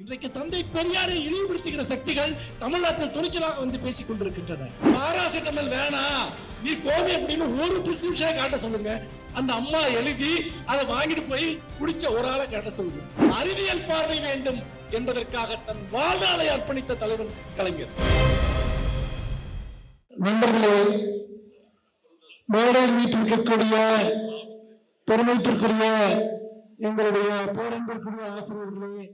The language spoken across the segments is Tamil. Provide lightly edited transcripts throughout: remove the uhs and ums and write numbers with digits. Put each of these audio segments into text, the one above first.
இன்றைக்கு தந்தை பெரியாரை இழிவுபடுத்துகிற சக்திகள் தமிழ்நாட்டில் துணிச்சலாக வந்து பேசிக் கொண்டிருக்கின்றன. பாராசிட்டமல் வேணாம், நீ கோவி அப்படின்னு ஒரு பிரிஸ்கிரிப்ஷனை காட்ட சொல்லுங்க. அந்த அம்மா எழுதி அதை வாங்கிட்டு போய் குடிச்ச ஒரு ஆளை காட்ட சொல்லுங்க. அறிவியல் பார்வை வேண்டும் என்பதற்காக தன் வாழ்நாளை அர்ப்பணித்த தலைவன் கலைஞர். நண்பர்களே, மேடையில் வீட்டிற்கக்கூடிய பெருமைத்திற்குரிய எங்களுடைய பேரன்பிற்குரிய ஆசிரியர்களே,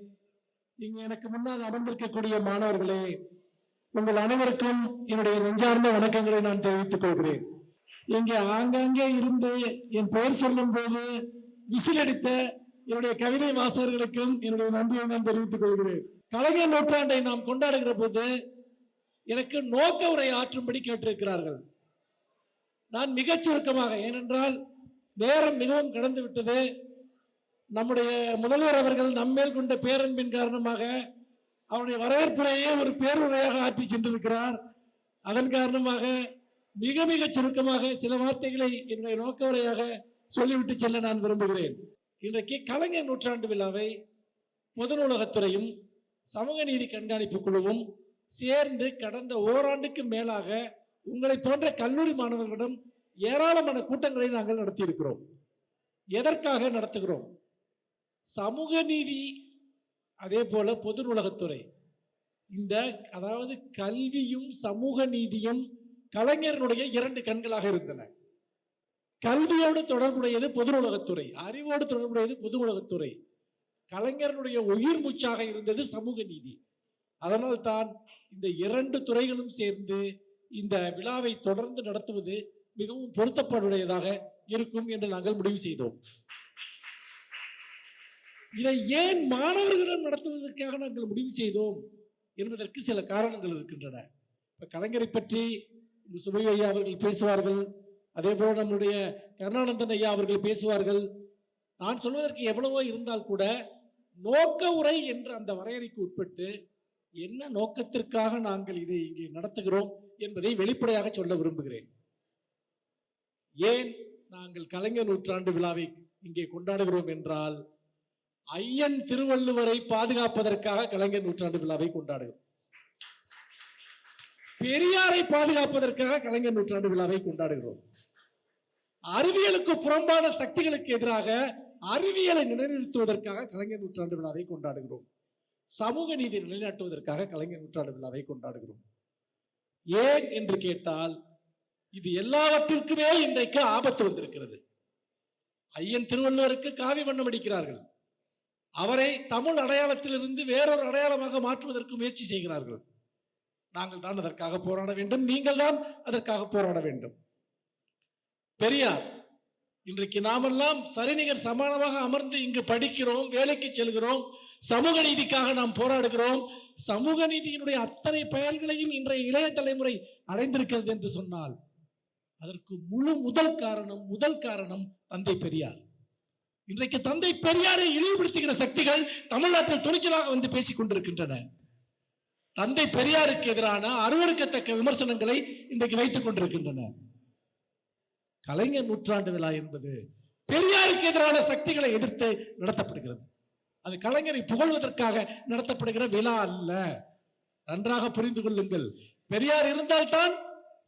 இங்கு எனக்கு முன்னால் அமர்ந்திருக்கக்கூடிய மாணவர்களே, உங்கள் அனைவருக்கும் என்னுடைய நெஞ்சார்ந்த வணக்கங்களை நான் தெரிவித்துக் கொள்கிறேன். இங்கே ஆங்காங்கே இருந்து என் பெயர் சொல்லும் போது விசில் அடித்த என்னுடைய கவிதை வாசகர்களுக்கும் என்னுடைய நன்றியை நான் தெரிவித்துக் கொள்கிறேன். கலைஞர் நூற்றாண்டை நாம் கொண்டாடுகிற போது எனக்கு நோக்க உரை ஆற்றும்படி கேட்டிருக்கிறார்கள். நான் மிகச் சுருக்கமாக, ஏனென்றால் நேரம் மிகவும் கடந்து விட்டது. நம்முடைய முதல்வர் அவர்கள் நம்மேல் கொண்ட பேரன்பின் காரணமாக அவருடைய வரவேற்புரையே ஒரு பேருரையாக ஆற்றி சென்றிருக்கிறார். அதன் காரணமாக மிக மிக சுருக்கமாக சில வார்த்தைகளை என்னுடைய நோக்க உரையாக சொல்லிவிட்டு செல்ல நான் விரும்புகிறேன். இன்றைக்கு கலைஞர் நூற்றாண்டு விழாவை பொது நூலகத்துறையும் சமூக நீதி கண்காணிப்பு குழுவும் சேர்ந்து கடந்த ஓராண்டுக்கு மேலாக உங்களை போன்ற கல்லூரி மாணவர்களிடம் ஏராளமான கூட்டங்களை நாங்கள் நடத்தியிருக்கிறோம். எதற்காக நடத்துகிறோம்? சமூக நீதி, அதே போல பொது நூலகத்துறை, அதாவது கல்வியும் சமூக நீதியும் கலைஞருடைய இரண்டு கண்களாக இருந்தன. கல்வியோடு தொடர்புடையது பொது நூலகத்துறை, அறிவோடு தொடர்புடையது பொது நூலகத்துறை. கலைஞருடைய உயிர் மூச்சாக இருந்தது சமூக நீதி. அதனால் தான் இந்த இரண்டு துறைகளும் சேர்ந்து இந்த விழாவை தொடர்ந்து நடத்துவது மிகவும் பொருத்தப்பாடுடையதாக இருக்கும் என்று நாங்கள் முடிவு செய்தோம். இதை ஏன் மாணவர்களிடம் நடத்துவதற்காக நாங்கள் முடிவு செய்தோம் என்பதற்கு சில காரணங்கள் இருக்கின்றன. இப்ப கலைஞரை பற்றி சுபை ஐயா அவர்கள் பேசுவார்கள், அதே போல நம்முடைய கருணானந்தன் ஐயா அவர்கள் பேசுவார்கள். நான் சொல்வதற்கு எவ்வளவோ இருந்தால் கூட நோக்க உரை என்ற அந்த வரையறைக்கு உட்பட்டு என்ன நோக்கத்திற்காக நாங்கள் இதை இங்கே நடத்துகிறோம் என்பதை வெளிப்படையாக சொல்ல விரும்புகிறேன். ஏன் நாங்கள் கலைஞர் நூற்றாண்டு விழாவை இங்கே கொண்டாடுகிறோம் என்றால், ஐயன் திருவள்ளுவரை பாதுகாப்பதற்காக கலைஞர் நூற்றாண்டு விழாவை கொண்டாடுகிறோம். பெரியாரை பாதுகாப்பதற்காக கலைஞர் நூற்றாண்டு விழாவை கொண்டாடுகிறோம். அறிவியலுக்கு புறம்பான சக்திகளுக்கு எதிராக அறிவியலை நிலைநிறுத்துவதற்காக கலைஞர் நூற்றாண்டு விழாவை கொண்டாடுகிறோம். சமூக நீதி நிலைநாட்டுவதற்காக கலைஞர் நூற்றாண்டு விழாவை கொண்டாடுகிறோம். ஏன் என்று கேட்டால், இது எல்லாவற்றிற்குமே இன்றைக்கு ஆபத்து வந்திருக்கிறது. ஐயன் திருவள்ளுவருக்கு காவி வண்ணம் அடிக்கிறார்கள். அவரை தமிழ் அடையாளத்திலிருந்து வேறொரு அடையாளமாக மாற்றுவதற்கு முயற்சி செய்கிறார்கள். நாங்கள் தான் அதற்காக போராட வேண்டும், நீங்கள் தான் அதற்காக போராட வேண்டும். பெரியார், இன்றைக்கு நாமெல்லாம் சரிநிகர் சமானமாக அமர்ந்து இங்கு படிக்கிறோம், வேலைக்கு செல்கிறோம், சமூக நீதிக்காக நாம் போராடுகிறோம். சமூக நீதியினுடைய அத்தனை பயன்களையும் இன்றைய இளைய தலைமுறை அடைந்திருக்கிறது என்று சொன்னால் அதற்கு முதல் காரணம் தந்தை பெரியார். இன்றைக்கு தந்தை பெரியாரை இழிவுபடுத்துகிற சக்திகள் தமிழ்நாட்டில் துணிச்சலாக வந்து பேசிக் கொண்டிருக்கின்றன. தந்தை பெரியாருக்கு எதிரான அருவருக்கத்தக்க விமர்சனங்களை இன்றைக்கு வைத்துக் கொண்டிருக்கின்றன. கலைஞர் நூற்றாண்டு விழா என்பது பெரியாருக்கு எதிரான சக்திகளை எதிர்த்து நடத்தப்படுகிறது. அது கலைஞரை புகழ்வதற்காக நடத்தப்படுகிற விழா அல்ல. நன்றாக புரிந்து கொள்ளுங்கள். பெரியார் இருந்தால்தான்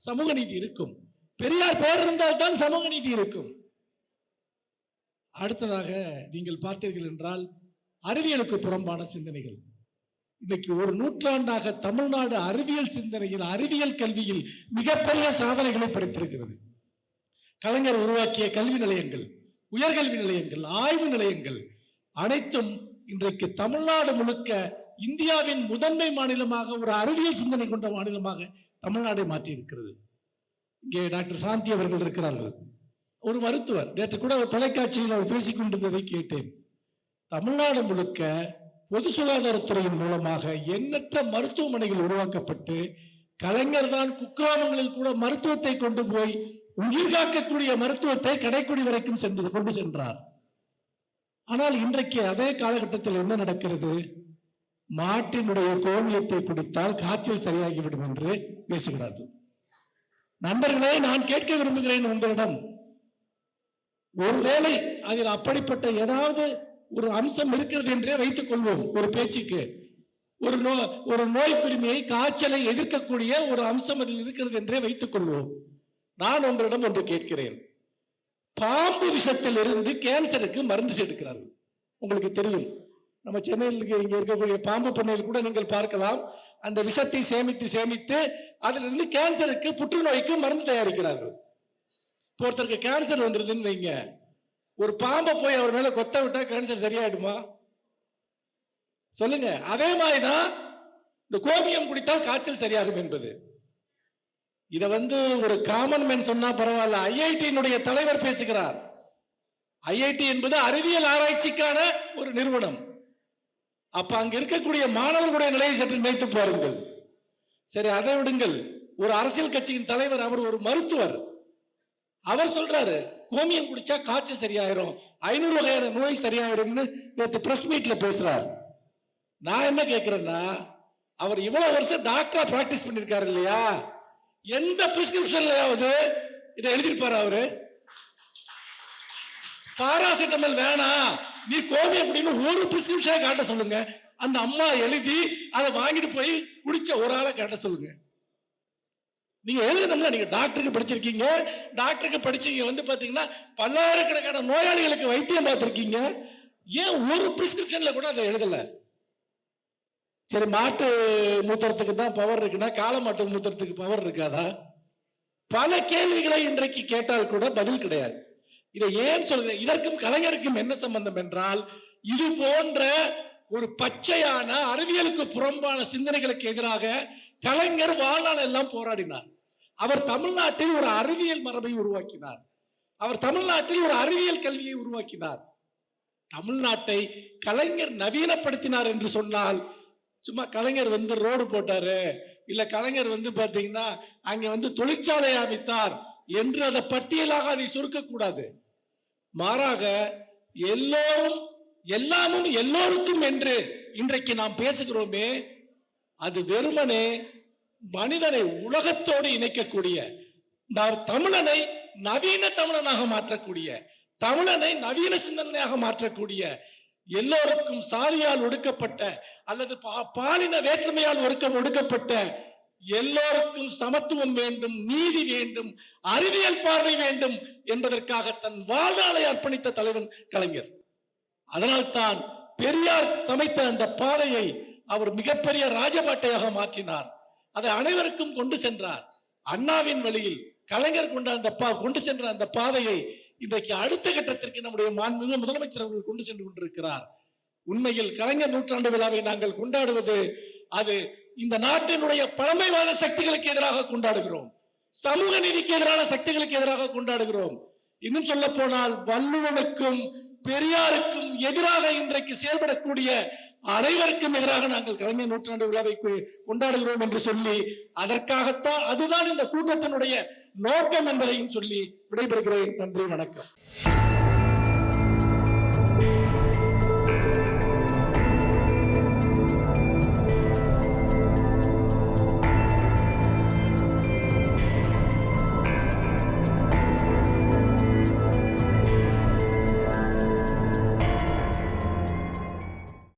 சமூக நீதி இருக்கும். பெரியார் பெயர் இருந்தால்தான் சமூக நீதி இருக்கும். அடுத்ததாக நீங்கள் பார்த்தீர்கள் என்றால், அறிவியலுக்கு புறம்பான சிந்தனைகள். இன்னைக்கு ஒரு நூற்றாண்டாக தமிழ்நாடு அறிவியல் சிந்தனையில், அறிவியல் கல்வியில் மிகப்பெரிய சாதனைகளை படைத்திருக்கிறது. கலைஞர் உருவாக்கிய கல்வி நிலையங்கள், உயர்கல்வி நிலையங்கள், ஆய்வு நிலையங்கள் அனைத்தும் இன்றைக்கு தமிழ்நாடு முழுக்க இந்தியாவின் முதன்மை மாநிலமாக, ஒரு அறிவியல் சிந்தனை கொண்ட மாநிலமாக தமிழ்நாடை மாற்றி இருக்கிறது. இங்கே டாக்டர் சாந்தி அவர்கள் இருக்கிறார்கள், ஒரு மருத்துவர். நேற்று கூட ஒரு தொலைக்காட்சியில் அவர் பேசிக் கொண்டிருந்ததை கேட்டேன். தமிழ்நாடு முழுக்க பொது சுகாதாரத்துறையின் மூலமாக எண்ணற்ற மருத்துவமனைகள் உருவாக்கப்பட்டு, கலைஞர் தான் குக்கிராமங்களில் கூட மருத்துவத்தை கொண்டு போய் உயிர் காக்கக்கூடிய மருத்துவத்தை கடைக்குடி வரைக்கும் கொண்டு சென்றார். ஆனால் இன்றைக்கு அதே காலகட்டத்தில் என்ன நடக்கிறது? மாட்டினுடைய கோமியத்தை குடித்தால் காய்ச்சல் சரியாகிவிடும் என்று பேசுகிறார்கள். நண்பர்களே, நான் கேட்க விரும்புகிறேன் உங்களிடம், ஒருவேளை அதில் அப்படிப்பட்ட ஏதாவது ஒரு அம்சம் இருக்கிறது என்றே வைத்துக் கொள்வோம் ஒரு பேச்சுக்கு. ஒரு நோய் கிருமியை, காய்ச்சலை எதிர்க்கக்கூடிய ஒரு அம்சம் அதில் இருக்கிறது என்றே வைத்துக் கொள்வோம். நான் உங்களிடம் ஒன்று கேட்கிறேன். பாம்பு விஷத்தில் இருந்து கேன்சருக்கு மருந்து சேர்க்கிறார்கள். உங்களுக்கு தெரியும், நம்ம சென்னையில் இங்க இருக்கக்கூடிய பாம்பு பண்ணையில் கூட நீங்கள் பார்க்கலாம். அந்த விஷத்தை சேமித்து அதிலிருந்து கேன்சருக்கு, புற்றுநோய்க்கு மருந்து தயாரிக்கிறார்கள். ஒருத்தருக்கு கேன்சர் வந்துருதுன்னு வைங்க, ஒரு பாம்பை போய் அவர் மேல கொத்த விட்டா கேன்சர் சரியாயிடுமா? சொல்லுங்க. அதே மாதிரிதான் இந்த கோமியம் குடித்தால் காய்ச்சல் சரியாகும் என்பது. இத ஒரு காமன் மேன் சொன்னா பரவாயில்ல, ஐஐடியினுடைய தலைவர் பேசுகிறார். ஐஐடி என்பது அறிவியல் ஆராய்ச்சிக்கான ஒரு நிறுவனம். அப்ப அங்க இருக்கக்கூடிய மாணவர்களுடைய நிலையை சற்று நினைத்து பாருங்கள். சரி, அதை விடுங்கள். ஒரு அரசியல் கட்சியின் தலைவர், அவர் ஒரு மருத்துவர், அவர் சொல்றாரு கோமியம் குடிச்சா காய்ச்சல் சரியாயிரும், 500 வகையான நோய் சரியாயிரும்னு நேற்று பிரஸ் மீட்ல பேசுறார். நான் என்ன கேட்கிறேன்னா, அவர் இவ்வளவு வருஷம் டாக்டரா பிராக்டிஸ் பண்ணிருக்காரு இல்லையா? எந்த பிரிஸ்கிரிப்ஷன்லயாவது இதை எழுதிருப்பாரு அவரு? பாராசிட்டமல் வேணாம், நீ கோமியம் அப்படின்னு ஒரு பிரிஸ்கிரிப்ஷனை காட்ட சொல்லுங்க. அந்த அம்மா எழுதி அதை வாங்கிட்டு போய் குடிச்ச ஒரு ஆளை காட்ட சொல்லுங்க. நீங்க எழுதணும்ல, நீங்க டாக்டருக்கு படிச்சிருக்கீங்க, டாக்டருக்கு படிச்சீங்க பாத்தீங்கன்னா பல்லாயிரக்கணக்கான நோயாளிகளுக்கு வைத்தியம் பார்த்திருக்கீங்க. ஏன் ஒரு பிரிஸ்கிரிப்ஷன்ல கூட அதை எழுதல? சரி, மாட்டு மூத்திரத்துக்கு தான் பவர் இருக்குன்னா காளை மாட்டு மூத்திரத்துக்கு பவர் இருக்காதா? பல கேள்விகளை இன்றைக்கு கேட்டால் கூட பதில் கிடையாது. இதை ஏன் சொல்கிறேன்? இதற்கும் கலைஞருக்கும் என்ன சம்பந்தம் என்றால், இது போன்ற ஒரு பச்சையான அறிவியலுக்கு புறம்பான சிந்தனைகளுக்கு எதிராக கலைஞர் வாழ்நாள் எல்லாம் போராடினார். அவர் தமிழ்நாட்டில் ஒரு அறிவியல் மரபை உருவாக்கினார். அவர் தமிழ்நாட்டில் ஒரு அறிவியல் கல்வியை உருவாக்கினார். தமிழ்நாட்டை கலைஞர் நவீனப்படுத்தினார் என்று சொன்னால், சும்மா கலைஞர் ரோடு போட்டாரு, இல்ல கலைஞர் பாத்தீங்கன்னா அங்க தொழிற்சாலை அமைத்தார் என்று அதை பட்டியலாக அதை சுருக்க கூடாது. மாறாக எல்லோரும் எல்லாமும் எல்லோருக்கும் என்று இன்றைக்கு நாம் பேசுகிறோமே, அது வெறுமனே மனிதனை உலகத்தோடு இணைக்கக்கூடிய, தமிழனை நவீன தமிழனாக மாற்றக்கூடிய, தமிழனை நவீன சிந்தனையாக மாற்றக்கூடிய, எல்லோருக்கும் சாதியால் ஒடுக்கப்பட்ட அல்லது பாலின வேற்றுமையால் ஒடுக்கப்பட்ட எல்லோருக்கும் சமத்துவம் வேண்டும், நீதி வேண்டும், அறிவியல் பார்வை வேண்டும் என்பதற்காக தன் வாழ்நாளை அர்ப்பணித்த தலைவன் கலைஞர். அதனால்தான் பெரியார் சமைத்த அந்த பாதையை அவர் மிகப்பெரிய ராஜபாட்டையாக மாற்றினார். அதை அனைவருக்கும் கொண்டு சென்றார். அண்ணாவின் வழியில் கலைஞர் கொண்டு சென்ற அந்த பாதையை இன்றைக்கு அடுத்த கட்டத்திற்கு நம்முடைய மாண்புமிகு முதலமைச்சர் அவர்கள் கொண்டு சென்று கொண்டிருக்கிறார். உண்மையில் கலைஞர் நூற்றாண்டு விழாவை நாங்கள் கொண்டாடுவது, அது இந்த நாட்டினுடைய பழமைவாத சக்திகளுக்கு எதிராக கொண்டாடுகிறோம், சமூக நீதிக்கு எதிரான சக்திகளுக்கு எதிராக கொண்டாடுகிறோம். இன்னும் சொல்ல போனால் வள்ளுவனுக்கும் பெரியாருக்கும் எதிராக இன்றைக்கு செயல்படக்கூடிய அனைவருக்கும் எதிராக நாங்கள் கலைஞர் நூற்றாண்டு விழாவை கொண்டாடுகிறோம் என்று சொல்லி, அதற்காகத்தான் அதுதான் இந்த கூட்டத்தினுடைய நோக்கம் என்பதையும் சொல்லி விடைபெறுகிறேன். நன்றி, வணக்கம்.